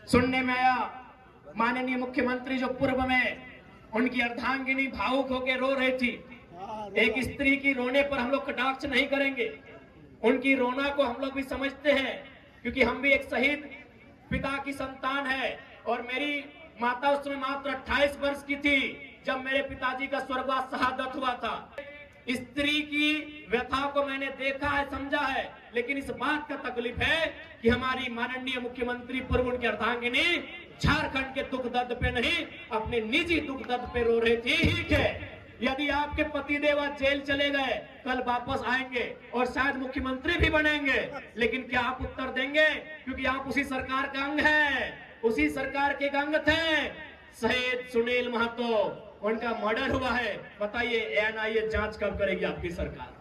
सुनने में आया माननीय मुख्यमंत्री जो पूर्व में उनकी अर्धांगिनी भावुक होकर रो रही थी। एक स्त्री की रोने पर हम लोग कटाक्ष नहीं करेंगे, उनकी रोना को हम लोग भी समझते हैं, क्योंकि हम भी एक शहीद पिता की संतान है। और मेरी माता उस समय मात्र 28 वर्ष की थी जब मेरे पिताजी का स्वर्गवास शहादत हुआ था। स्त्री की व्यथा को मैंने देखा है, समझा है, लेकिन इस बात का तकलीफ है कि हमारी माननीय मुख्यमंत्री पूर्व उनकी अर्धांगिनी झारखंड के दुख दर्द पे नहीं, अपने निजी दुख दर्द पे रो रही थी। ठीक है, यदि आपके पतिदेव आज जेल चले गए, कल वापस आएंगे और शायद मुख्यमंत्री भी बनेंगे, लेकिन क्या आप उत्तर देंगे? क्योंकि आप उसी सरकार का अंग है, उसी सरकार के अंग थे। शहीद सुनील महतो, उनका मर्डर हुआ है, बताइए एनआईए जांच कब करेगी आपकी सरकार?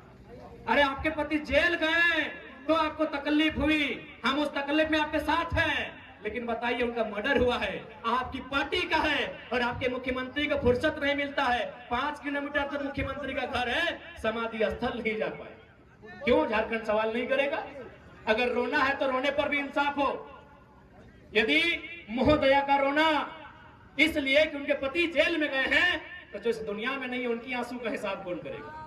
अरे आपके पति जेल गए तो आपको तकलीफ हुई, हम उस तकलीफ में आपके साथ हैं, लेकिन बताइए उनका मर्डर हुआ है, आपकी पार्टी का है, और आपके मुख्यमंत्री को फुर्सत नहीं मिलता है। 5 किलोमीटर तक मुख्यमंत्री का घर है, समाधि स्थल नहीं जा पाए। क्यों झारखंड सवाल नहीं करेगा? अगर रोना है तो रोने पर भी इंसाफ हो। यदि महोदया का रोना इसलिए कि उनके पति जेल में गए हैं, तो जो इस दुनिया में नहीं है उनकी आंसू का हिसाब कौन करेगा?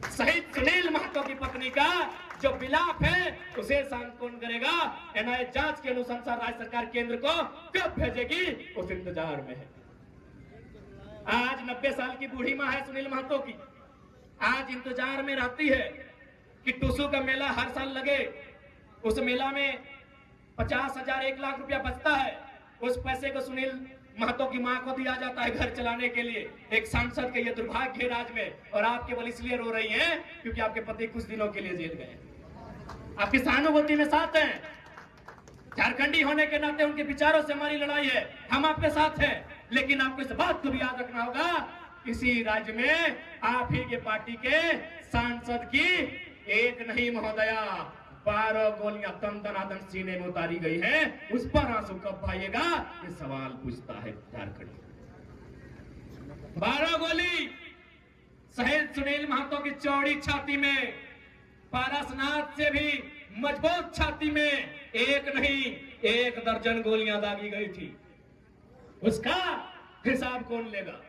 शहीद सुनील महतो की पत्नी का जो विलाप है उसे शांत कौन करेगा? एनआईए जांच के अनुसार राज्य सरकार केंद्र को कब भेजेगी, उस इंतजार में है। आज 90 साल की बूढ़ी मां है सुनील महतो की, आज इंतजार में रहती है कि टुसू का मेला हर साल लगे, उस मेला में 50,000 1 लाख रुपया बचता है, उस पैसे को सुनील महतो की मां को दिया जाता है घर चलाने के लिए। एक सांसद के ये दुर्भाग्य है राज्य में, और आप केवल इसलिए रो रही हैं क्योंकि आपके पति कुछ दिनों के लिए जेल गए। आपकी सहानुभूति में साथ हैं, झारखंडी होने के नाते उनके विचारों से हमारी लड़ाई है, हम आपके साथ हैं, लेकिन आपको इस बात को भी याद रखना होगा, इसी राज्य में आप ही के पार्टी के सांसद की एक नहीं महोदया 12 गोलियां तन सीने में उतारी गई है, उस पर आंसू कब आएगा, ये सवाल पूछता है झारखंड। 12 गोली शहीद सुनील महतो की चौड़ी छाती में, पारसनाथ से भी मजबूत छाती में एक नहीं 1 दर्जन गोलियां दागी गई थी, उसका हिसाब कौन लेगा?